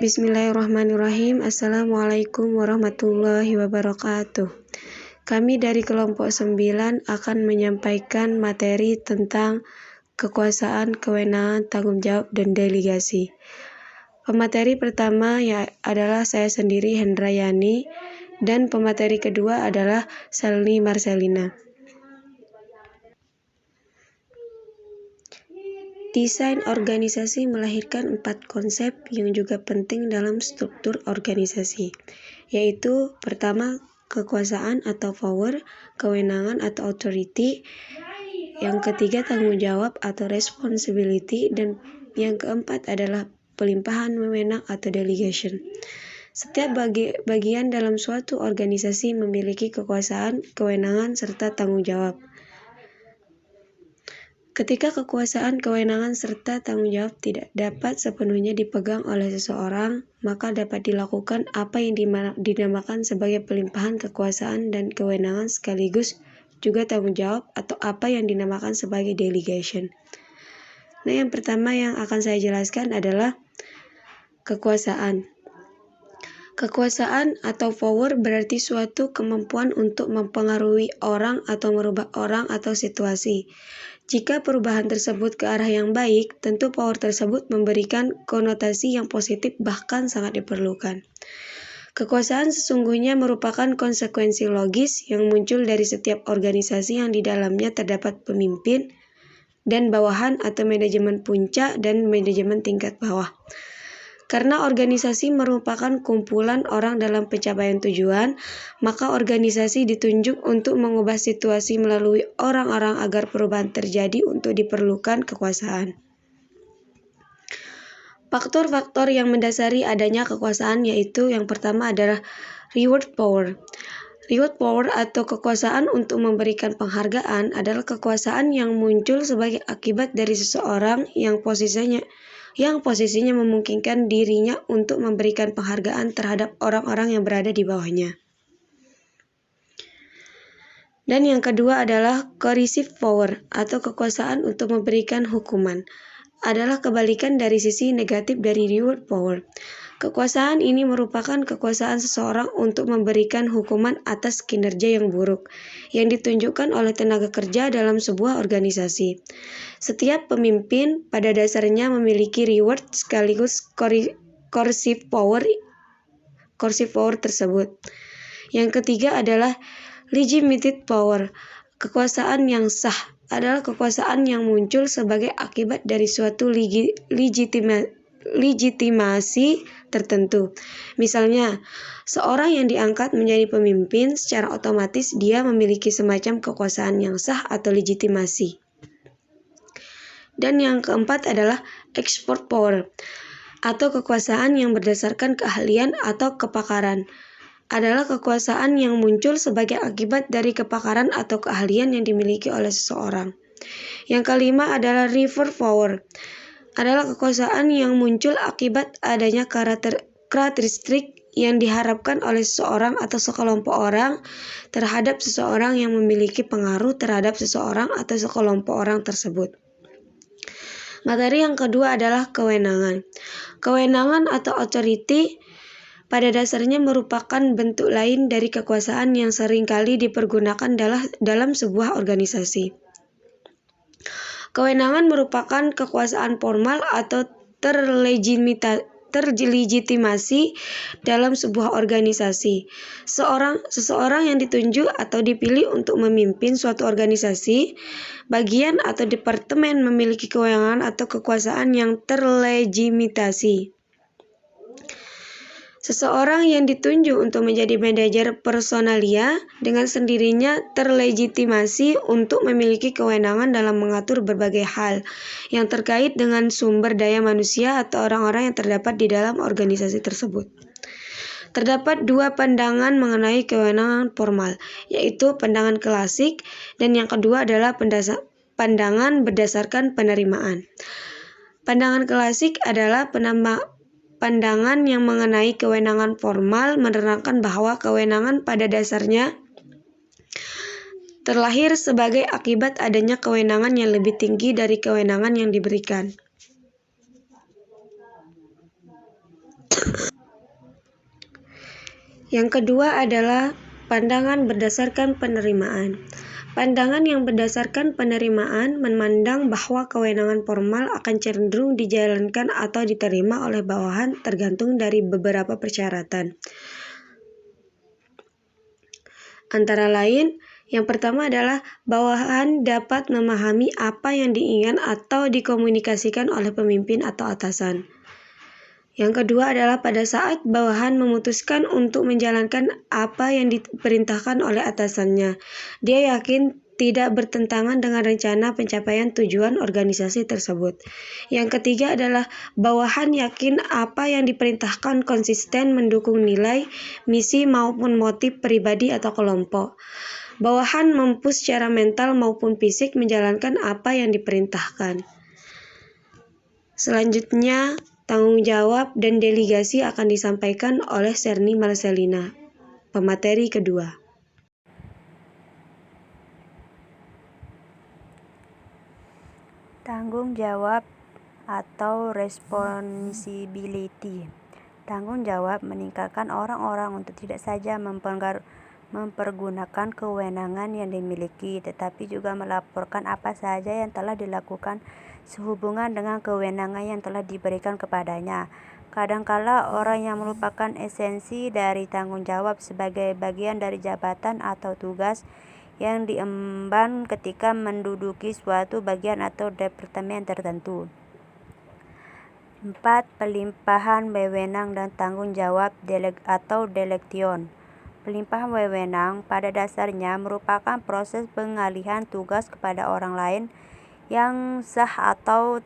Bismillahirrahmanirrahim. Assalamualaikum warahmatullahi wabarakatuh. Kami dari kelompok 9 akan menyampaikan materi tentang kekuasaan, kewenangan, tanggung jawab, dan delegasi. Pemateri pertama adalah saya sendiri, Hendrayani, dan pemateri kedua adalah Salni Marcelina. Desain organisasi melahirkan 4 konsep yang juga penting dalam struktur organisasi, yaitu pertama, kekuasaan atau power, kewenangan atau authority, yang ketiga, tanggung jawab atau responsibility, dan yang keempat adalah pelimpahan wewenang atau delegation. Setiap bagian dalam suatu organisasi memiliki kekuasaan, kewenangan, serta tanggung jawab. Ketika kekuasaan, kewenangan, serta tanggung jawab tidak dapat sepenuhnya dipegang oleh seseorang, maka dapat dilakukan apa yang dinamakan sebagai pelimpahan kekuasaan dan kewenangan sekaligus juga tanggung jawab atau apa yang dinamakan sebagai delegation. Nah, yang pertama yang akan saya jelaskan adalah kekuasaan. Kekuasaan atau power berarti suatu kemampuan untuk mempengaruhi orang atau merubah orang atau situasi. Jika perubahan tersebut ke arah yang baik, tentu power tersebut memberikan konotasi yang positif bahkan sangat diperlukan. Kekuasaan sesungguhnya merupakan konsekuensi logis yang muncul dari setiap organisasi yang di dalamnya terdapat pemimpin dan bawahan atau manajemen puncak dan manajemen tingkat bawah. Karena organisasi merupakan kumpulan orang dalam pencapaian tujuan, maka organisasi ditunjuk untuk mengubah situasi melalui orang-orang agar perubahan terjadi untuk diperlukan kekuasaan. Faktor-faktor yang mendasari adanya kekuasaan yaitu yang pertama adalah reward power. Reward power atau kekuasaan untuk memberikan penghargaan adalah kekuasaan yang muncul sebagai akibat dari seseorang yang posisinya memungkinkan dirinya untuk memberikan penghargaan terhadap orang-orang yang berada di bawahnya. Dan yang kedua adalah coercive power atau kekuasaan untuk memberikan hukuman. Adalah kebalikan dari sisi negatif dari reward power. Kekuasaan ini merupakan kekuasaan seseorang untuk memberikan hukuman atas kinerja yang buruk yang ditunjukkan oleh tenaga kerja dalam sebuah organisasi. Setiap pemimpin pada dasarnya memiliki reward sekaligus coercive power tersebut. Yang ketiga adalah legitimate power. Kekuasaan yang sah adalah kekuasaan yang muncul sebagai akibat dari suatu legitimasi tertentu. Misalnya, seorang yang diangkat menjadi pemimpin secara otomatis dia memiliki semacam kekuasaan yang sah atau legitimasi. Dan yang keempat adalah expert power atau kekuasaan yang berdasarkan keahlian atau kepakaran. Adalah kekuasaan yang muncul sebagai akibat dari kepakaran atau keahlian yang dimiliki oleh seseorang. Yang kelima adalah river power. Adalah kekuasaan yang muncul akibat adanya karakteristik yang diharapkan oleh seseorang atau sekelompok orang terhadap seseorang yang memiliki pengaruh terhadap seseorang atau sekelompok orang tersebut. Materi yang kedua adalah kewenangan. Kewenangan atau authority pada dasarnya merupakan bentuk lain dari kekuasaan yang seringkali dipergunakan dalam sebuah organisasi. Kewenangan merupakan kekuasaan formal atau terlegitimasi dalam sebuah organisasi. Seseorang yang ditunjuk atau dipilih untuk memimpin suatu organisasi, bagian atau departemen memiliki kewenangan atau kekuasaan yang terlegitimasi. Seseorang yang ditunjuk untuk menjadi manajer personalia dengan sendirinya terlegitimasi untuk memiliki kewenangan dalam mengatur berbagai hal yang terkait dengan sumber daya manusia atau orang-orang yang terdapat di dalam organisasi tersebut. Terdapat 2 pandangan mengenai kewenangan formal, yaitu pandangan klasik dan yang kedua adalah pandangan berdasarkan penerimaan. Pandangan klasik adalah pandangan yang mengenai kewenangan formal menerangkan bahwa kewenangan pada dasarnya terlahir sebagai akibat adanya kewenangan yang lebih tinggi dari kewenangan yang diberikan. Yang kedua adalah pandangan berdasarkan penerimaan. Pandangan yang berdasarkan penerimaan memandang bahwa kewenangan formal akan cenderung dijalankan atau diterima oleh bawahan tergantung dari beberapa persyaratan. Antara lain, yang pertama adalah bawahan dapat memahami apa yang diinginkan atau dikomunikasikan oleh pemimpin atau atasan. Yang kedua adalah pada saat bawahan memutuskan untuk menjalankan apa yang diperintahkan oleh atasannya, dia yakin tidak bertentangan dengan rencana pencapaian tujuan organisasi tersebut. Yang ketiga adalah bawahan yakin apa yang diperintahkan konsisten mendukung nilai, misi maupun motif pribadi atau kelompok. Bawahan mampu secara mental maupun fisik menjalankan apa yang diperintahkan. Selanjutnya, tanggung jawab dan delegasi akan disampaikan oleh Serni Marcelina, pemateri kedua. Tanggung jawab atau responsibility. Tanggung jawab meningkatkan orang-orang untuk tidak saja mempergunakan kewenangan yang dimiliki, tetapi juga melaporkan apa saja yang telah dilakukan sehubungan dengan kewenangan yang telah diberikan kepadanya. Kadangkala orang yang merupakan esensi dari tanggung jawab sebagai bagian dari jabatan atau tugas yang diemban ketika menduduki suatu bagian atau departemen tertentu. 4. Pelimpahan wewenang dan tanggung jawab atau delegation. Pelimpahan wewenang pada dasarnya merupakan proses pengalihan tugas kepada orang lain yang sah atau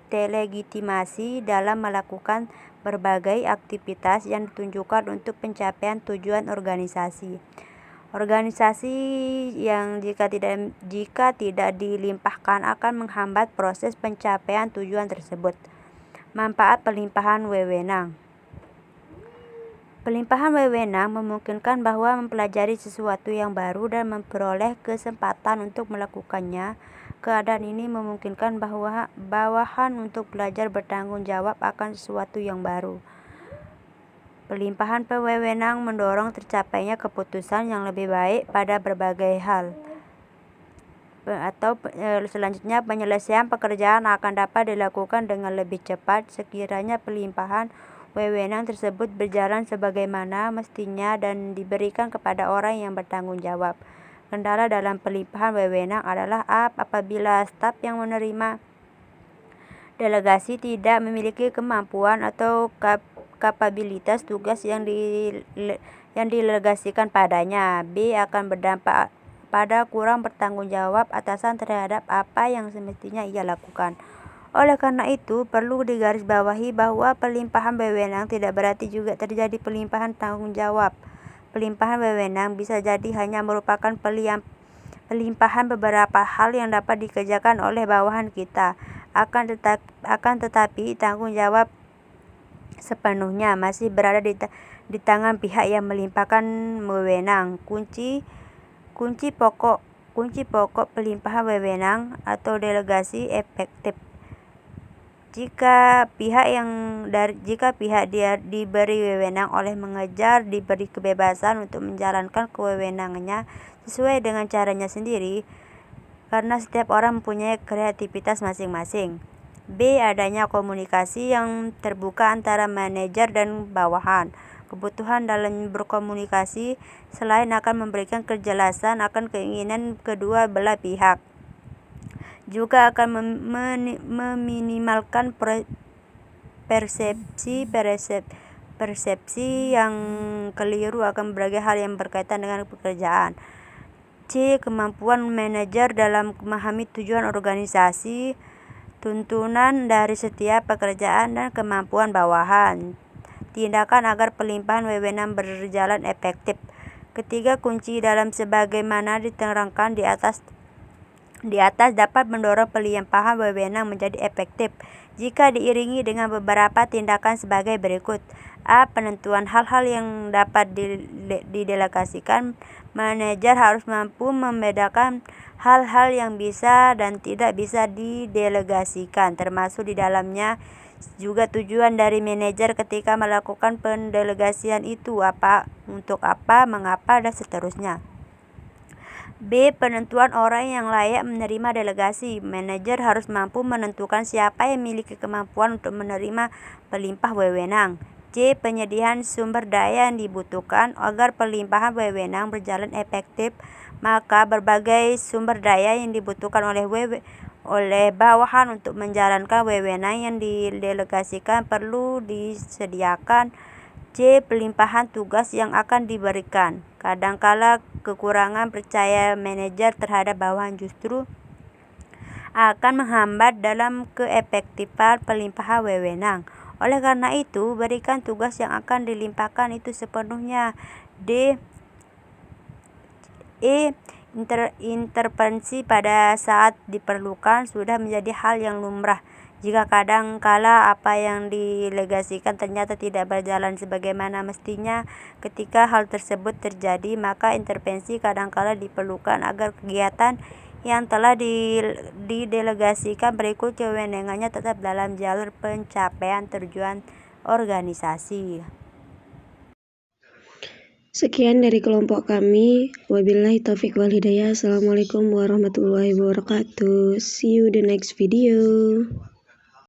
telegitimasi dalam melakukan berbagai aktivitas yang ditunjukkan untuk pencapaian tujuan organisasi. Organisasi yang jika tidak dilimpahkan akan menghambat proses pencapaian tujuan tersebut. Manfaat pelimpahan wewenang. Pelimpahan wewenang memungkinkan bahwa mempelajari sesuatu yang baru dan memperoleh kesempatan untuk melakukannya. Keadaan ini memungkinkan bahwa bawahan untuk belajar bertanggung jawab akan sesuatu yang baru. Pelimpahan wewenang mendorong tercapainya keputusan yang lebih baik pada berbagai hal. Selanjutnya, penyelesaian pekerjaan akan dapat dilakukan dengan lebih cepat sekiranya pelimpahan wewenang tersebut berjalan sebagaimana mestinya dan diberikan kepada orang yang bertanggung jawab. Kendala dalam pelimpahan wewenang adalah apabila staf yang menerima delegasi tidak memiliki kemampuan atau kapabilitas tugas yang didelegasikan padanya. B. Akan berdampak pada kurang bertanggung jawab atasan terhadap apa yang semestinya ia lakukan. Oleh karena itu, perlu digarisbawahi bahwa pelimpahan wewenang tidak berarti juga terjadi pelimpahan tanggung jawab. Pelimpahan wewenang bisa jadi hanya merupakan pelimpahan beberapa hal yang dapat dikerjakan oleh bawahan kita. Akan tetapi tanggung jawab sepenuhnya masih berada di tangan pihak yang melimpahkan wewenang. Kunci pokok pelimpahan wewenang atau delegasi efektif. Jika pihak diberi wewenang oleh mengejar diberi kebebasan untuk menjalankan kewenangannya sesuai dengan caranya sendiri, karena setiap orang mempunyai kreativitas masing-masing. B. Adanya komunikasi yang terbuka antara manajer dan bawahan. Kebutuhan dalam berkomunikasi selain akan memberikan kejelasan akan keinginan kedua belah pihak, juga akan meminimalkan persepsi yang keliru akan berbagai hal yang berkaitan dengan pekerjaan. C. Kemampuan manajer dalam memahami tujuan organisasi, tuntunan dari setiap pekerjaan, dan kemampuan bawahan. Tindakan agar pelimpahan wewenang berjalan efektif. Ketiga kunci dalam sebagaimana diterangkan di atas dapat mendorong pelimpahan wewenang menjadi efektif jika diiringi dengan beberapa tindakan sebagai berikut. A. Penentuan hal-hal yang dapat didelegasikan. Manajer harus mampu membedakan hal-hal yang bisa dan tidak bisa didelegasikan, termasuk di dalamnya Juga tujuan dari manajer ketika melakukan pendelegasian itu, untuk apa, mengapa, dan seterusnya. B. Penentuan orang yang layak menerima delegasi. Manajer harus mampu menentukan siapa yang memiliki kemampuan untuk menerima pelimpah wewenang. C. Penyediaan sumber daya yang dibutuhkan agar pelimpahan wewenang berjalan efektif. Maka berbagai sumber daya yang dibutuhkan oleh bawahan untuk menjalankan wewenang yang didelegasikan perlu disediakan. C. Pelimpahan tugas yang akan diberikan. Kadangkala kekurangan percaya manajer terhadap bawahan justru akan menghambat dalam keefektifan pelimpahan wewenang. Oleh karena itu, berikan tugas yang akan dilimpahkan itu sepenuhnya. D. Intervensi pada saat diperlukan sudah menjadi hal yang lumrah. Jika kadangkala apa yang didelegasikan ternyata tidak berjalan sebagaimana mestinya, ketika hal tersebut terjadi, maka intervensi kadangkala diperlukan agar kegiatan yang telah didelegasikan berikut kewenangannya tetap dalam jalur pencapaian tujuan organisasi. Sekian dari kelompok kami. Wabillahi taufiq wal hidayah. Assalamualaikum warahmatullahi wabarakatuh. See you the next video.